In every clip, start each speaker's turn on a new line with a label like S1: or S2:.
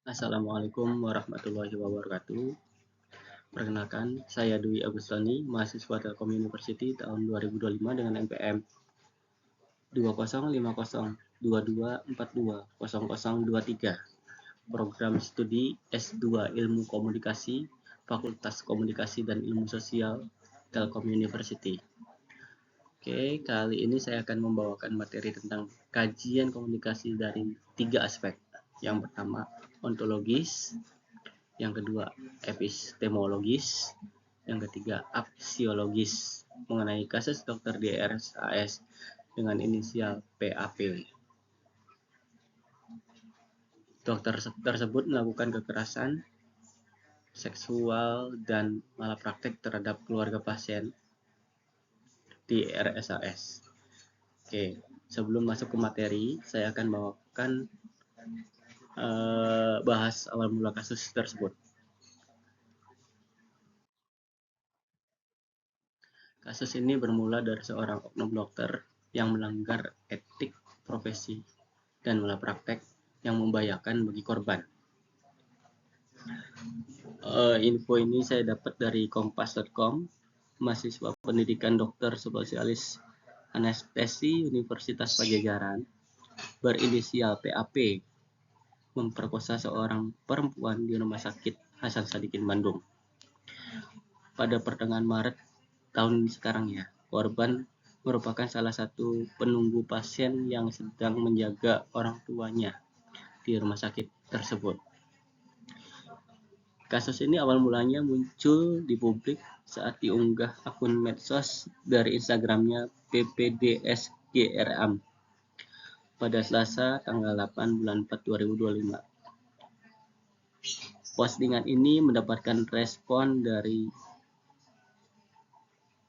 S1: Assalamualaikum warahmatullahi wabarakatuh. Perkenalkan, saya Dwi Agustoni, mahasiswa Telkom University tahun 2025 dengan NPM 205022420023. Program studi S2 Ilmu Komunikasi, Fakultas Komunikasi dan Ilmu Sosial Telkom University. Oke, kali ini saya akan membawakan materi tentang kajian komunikasi dari 3 aspek. Yang pertama, ontologis, yang kedua epistemologis, yang ketiga aksiologis mengenai kasus dokter di RSAS dengan inisial PAP. Dokter tersebut melakukan kekerasan seksual dan malapraktek terhadap keluarga pasien di RSAS. Oke, sebelum masuk ke materi, saya akan bawakan bahas awal mula kasus tersebut. Kasus ini bermula dari seorang oknum dokter yang melanggar etik profesi dan malapraktek yang membahayakan bagi korban. Info ini saya dapat dari kompas.com, mahasiswa pendidikan dokter spesialis anestesi Universitas Pajajaran berinisial PAP memperkosa seorang perempuan di Rumah Sakit Hasan Sadikin Bandung. Pada pertengahan Maret tahun sekarang ya, korban merupakan salah satu penunggu pasien yang sedang menjaga orang tuanya di rumah sakit tersebut. Kasus ini awal mulanya muncul di publik saat diunggah akun medsos dari Instagramnya PPDSGRAM pada Selasa tanggal 8 bulan 4 2025. Postingan ini mendapatkan respon dari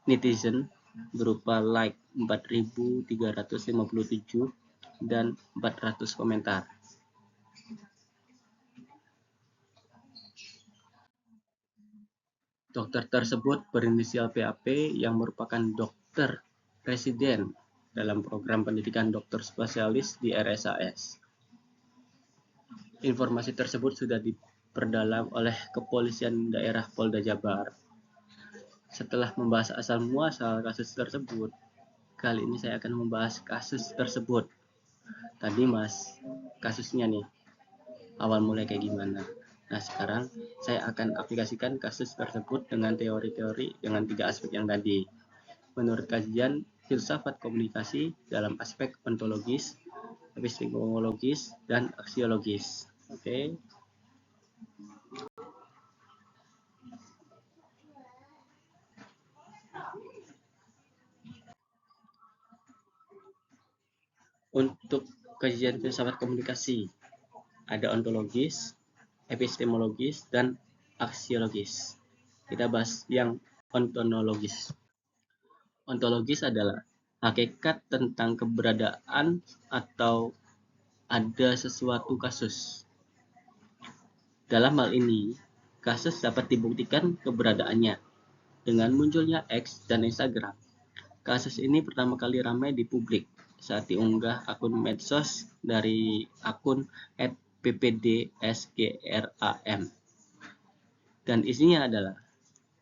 S1: netizen berupa like 4.357 dan 400 komentar. Dokter tersebut berinisial PAP yang merupakan dokter residen dalam program pendidikan dokter spesialis di RSAS. Informasi tersebut sudah diperdalam oleh Kepolisian Daerah Polda Jabar. Setelah membahas asal muasal kasus tersebut, kali ini saya akan membahas kasus tersebut. Tadi mas, kasusnya nih, awal mulai kayak gimana. Nah sekarang saya akan aplikasikan kasus tersebut dengan teori-teori dengan 3 aspek yang tadi. Menurut kajian filsafat komunikasi dalam aspek ontologis, epistemologis, dan aksiologis. Oke. Untuk kajian filsafat komunikasi, ada ontologis, epistemologis, dan aksiologis. Kita bahas yang ontologis. Ontologis adalah hakikat tentang keberadaan atau ada sesuatu kasus. Dalam hal ini, kasus dapat dibuktikan keberadaannya dengan munculnya X dan Instagram. Kasus ini pertama kali ramai di publik saat diunggah akun medsos dari akun @ppdsgram. Dan isinya adalah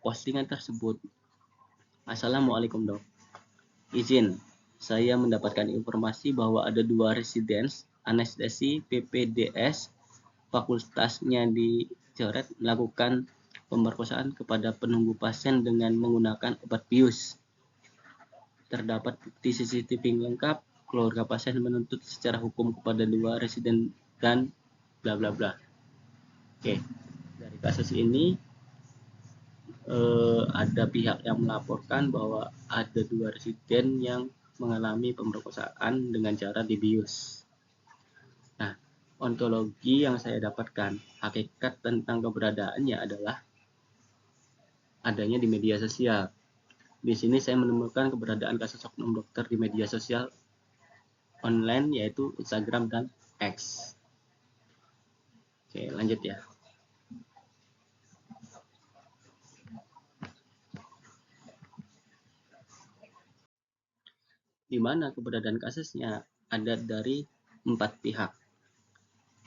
S1: postingan tersebut. Assalamualaikum dok. Izin, saya mendapatkan informasi bahwa ada 2 residens anestesi PPDS fakultasnya dicoret melakukan pemerkosaan kepada penunggu pasien dengan menggunakan obat bius. Terdapat bukti CCTV lengkap, keluarga pasien menuntut secara hukum kepada 2 residen dan bla bla bla. Oke, dari kasus ini ada pihak yang melaporkan bahwa ada 2 residen yang mengalami pemerkosaan dengan cara dibius. Nah, ontologi yang saya dapatkan, hakikat tentang keberadaannya adalah adanya di media sosial. Di sini saya menemukan keberadaan kasus oknum dokter di media sosial online yaitu Instagram dan X. Oke, lanjut ya. Di mana keberadaan kasusnya ada dari 4 pihak.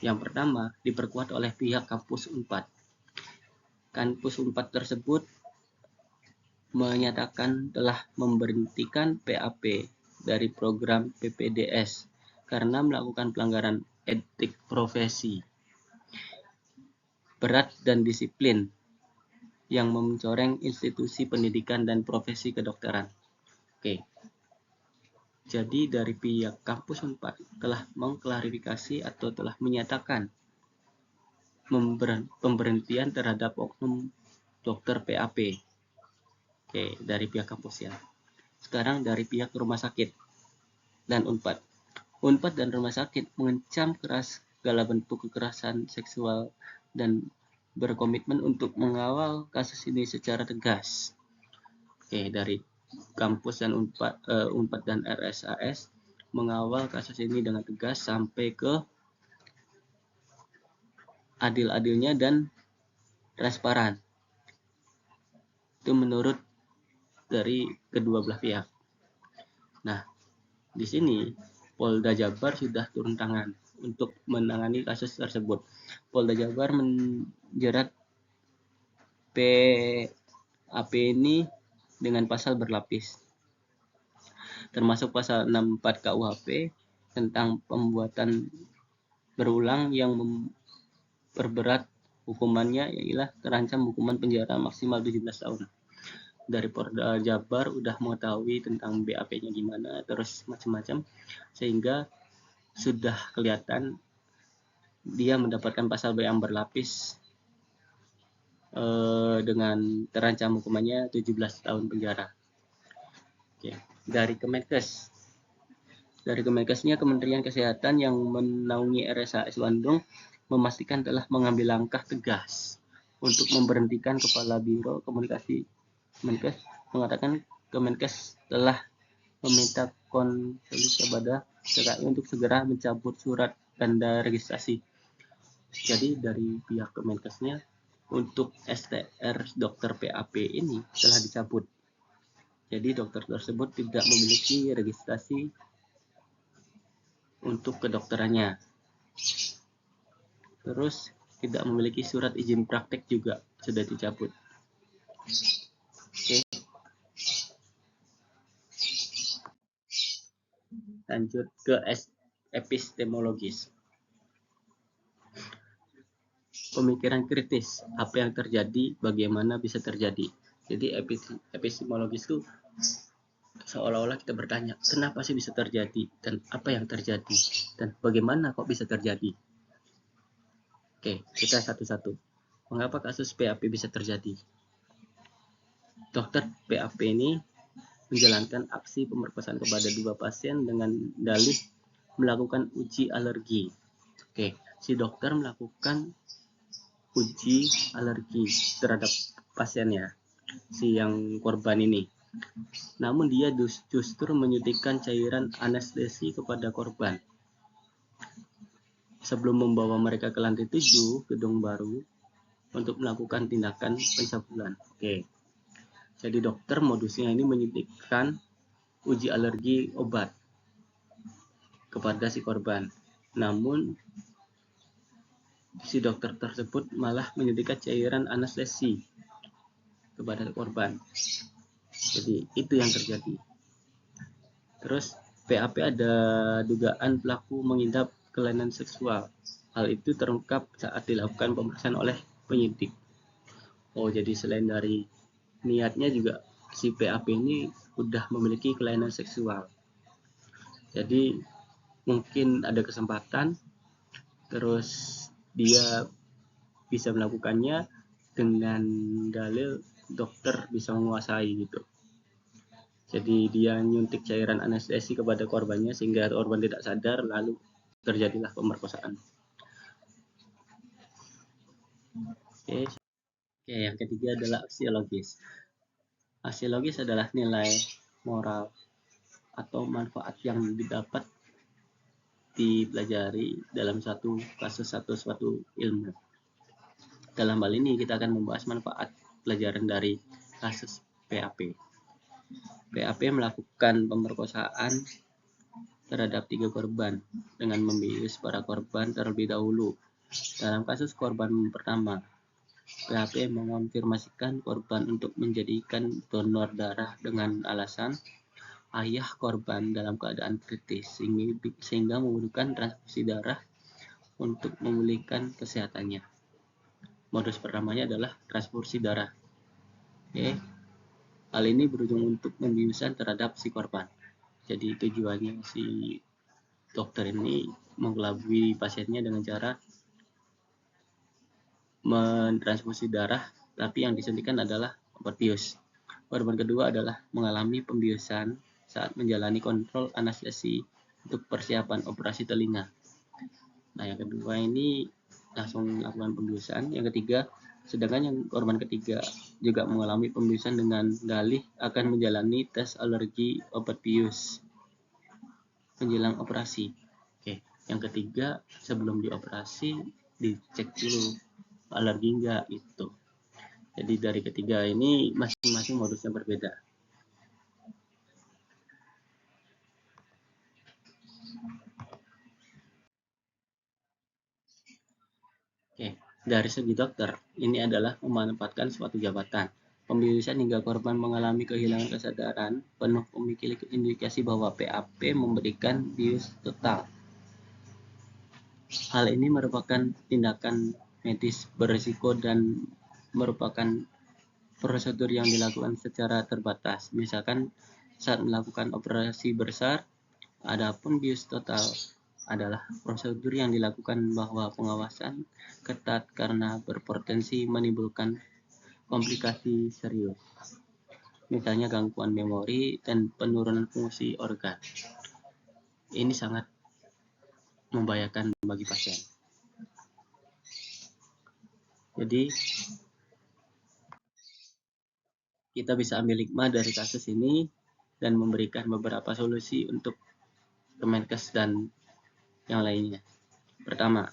S1: Yang pertama, diperkuat oleh pihak kampus Unpad. Kampus Unpad tersebut menyatakan telah memberhentikan PAP dari program PPDS karena melakukan pelanggaran etik profesi berat dan disiplin yang mencoreng institusi pendidikan dan profesi kedokteran. Oke. Jadi dari pihak kampus Unpad telah mengklarifikasi atau telah menyatakan pemberhentian terhadap oknum dokter PAP. Oke, dari pihak kampus ya. Sekarang dari pihak rumah sakit dan Unpad. Unpad dan rumah sakit mengecam keras segala bentuk kekerasan seksual dan berkomitmen untuk mengawal kasus ini secara tegas. Oke, dari kampus dan Unpad dan RSAS mengawal kasus ini dengan tegas sampai ke adil-adilnya dan transparan. Itu menurut dari kedua belah pihak. Nah, di sini Polda Jabar sudah turun tangan untuk menangani kasus tersebut. Polda Jabar menjerat PAP ini dengan pasal berlapis, termasuk pasal 64 KUHP tentang pembuatan berulang yang memperberat hukumannya, ialah terancam hukuman penjara maksimal 17 tahun. Dari Polda Jabar udah mengetahui tentang BAP-nya gimana, terus macam-macam, sehingga sudah kelihatan dia mendapatkan pasal yang berlapis dengan terancam hukumannya 17 tahun penjara. Oke. Dari Kemenkesnya, Kementerian Kesehatan yang menaungi RSAS Bandung memastikan telah mengambil langkah tegas untuk memberhentikan Kepala Biro Komunikasi Kemenkes, mengatakan Kemenkes telah meminta konseling kepada TKI untuk segera mencabut surat tanda registrasi. Jadi dari pihak Kemenkesnya, untuk STR dokter PAP ini telah dicabut. Jadi dokter tersebut tidak memiliki registrasi untuk kedokterannya. Terus tidak memiliki surat izin praktek juga sudah dicabut. Oke. Lanjut ke epistemologis. Pemikiran kritis, apa yang terjadi, bagaimana bisa terjadi. Jadi epistemologis itu seolah-olah kita bertanya, kenapa sih bisa terjadi, dan apa yang terjadi, dan bagaimana kok bisa terjadi. Oke, kita satu-satu. Mengapa kasus PAP bisa terjadi? Dokter PAP ini menjalankan aksi pemerkosaan kepada 2 pasien dengan dalih melakukan uji alergi. Oke, si dokter melakukan uji alergi terhadap pasiennya, si yang korban ini. Namun dia justru menyuntikkan cairan anestesi kepada korban sebelum membawa mereka ke lantai 7 gedung baru untuk melakukan tindakan pencabulan. Oke. Jadi dokter modusnya ini menyuntikkan uji alergi obat kepada si korban. Namun si dokter tersebut malah menyuntikkan cairan anestesi kepada korban. Jadi itu yang terjadi. Terus PAP ada dugaan pelaku mengidap kelainan seksual. Hal itu terungkap saat dilakukan pemeriksaan oleh penyidik. Oh, jadi selain dari niatnya juga si PAP ini udah memiliki kelainan seksual. Jadi mungkin ada kesempatan, terus dia bisa melakukannya dengan dalil dokter bisa menguasai gitu. Jadi dia nyuntik cairan anestesi kepada korbannya sehingga korban tidak sadar, lalu terjadilah pemerkosaan. Oke, yang ketiga adalah aksiologis. Aksiologis adalah nilai moral atau manfaat yang didapat dipelajari dalam suatu kasus atau suatu ilmu. Dalam hal ini kita akan membahas manfaat pelajaran dari kasus PAP. PAP melakukan pemerkosaan terhadap 3 korban dengan membius para korban terlebih dahulu. Dalam kasus korban pertama, PHP mengonfirmasikan korban untuk menjadikan donor darah dengan alasan ayah korban dalam keadaan kritis sehingga membutuhkan transfusi darah untuk memulihkan kesehatannya. Modus pertamanya adalah transfusi darah. Oke. Hal ini berujung untuk pembiusan terhadap si korban. Jadi tujuannya si dokter ini mengelabui pasiennya dengan cara mentransfusi darah, tapi yang disuntikan adalah obat bius. Korban kedua adalah mengalami pembiusan saat menjalani kontrol anestesi untuk persiapan operasi telinga. Nah, yang kedua ini langsung melakukan pembiusan. Yang ketiga, sedangkan yang korban ketiga juga mengalami pembiusan dengan dalih akan menjalani tes alergi obat bius menjelang operasi. Oke, yang ketiga sebelum dioperasi dicek dulu alergi enggak itu. Jadi dari ketiga ini masing-masing modusnya berbeda. Oke, dari segi dokter, ini adalah memanfaatkan suatu jabatan. Pembiusan hingga korban mengalami kehilangan kesadaran penuh memiliki indikasi bahwa PAP memberikan bius total. Hal ini merupakan tindakan medis berisiko dan merupakan prosedur yang dilakukan secara terbatas. Misalkan saat melakukan operasi besar, adapun bius total adalah prosedur yang dilakukan bahwa pengawasan ketat karena berpotensi menimbulkan komplikasi serius. Misalnya gangguan memori dan penurunan fungsi organ. Ini sangat membahayakan bagi pasien. Jadi kita bisa ambil hikmah dari kasus ini dan memberikan beberapa solusi untuk Kemenkes dan yang lainnya. Pertama,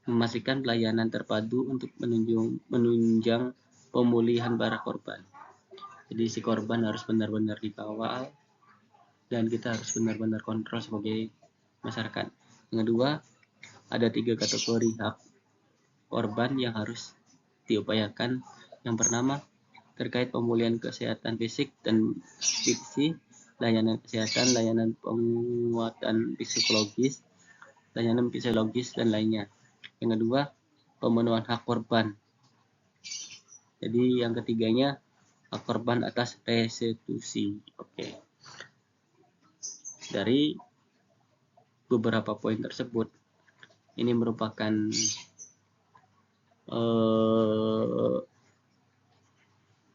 S1: memastikan pelayanan terpadu untuk menunjang pemulihan para korban. Jadi si korban harus benar-benar dikawal dan kita harus benar-benar kontrol sebagai masyarakat. Yang kedua, ada 3 kategori hak korban yang harus diupayakan. Yang pertama, terkait pemulihan kesehatan fisik dan psikis, layanan kesehatan, layanan penguatan psikologis, layanan fisiologis, dan lainnya. Yang kedua, pemenuhan hak korban. Jadi yang ketiganya, hak korban atas restitusi. Oke. Dari beberapa poin tersebut, ini merupakan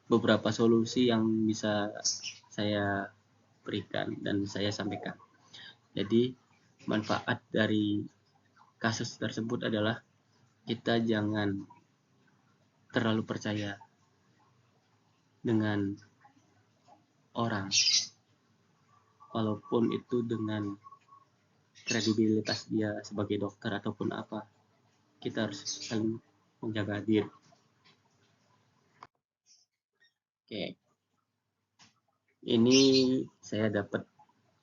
S1: beberapa solusi yang bisa saya berikan dan saya sampaikan. Jadi manfaat dari kasus tersebut adalah kita jangan terlalu percaya dengan orang, walaupun itu dengan kredibilitas dia sebagai dokter ataupun apa. Kita harus saling menjaga diri. Oke, ini saya dapat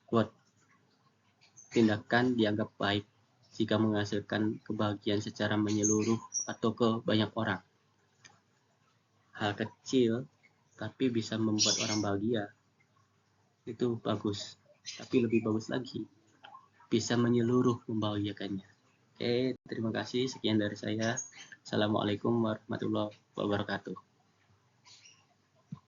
S1: quote, tindakan dianggap baik jika menghasilkan kebahagiaan secara menyeluruh atau ke banyak orang. Hal kecil tapi bisa membuat orang bahagia, itu bagus. Tapi lebih bagus lagi, bisa menyeluruh membahagiakannya. Oke, terima kasih. Sekian dari saya. Assalamualaikum warahmatullahi wabarakatuh.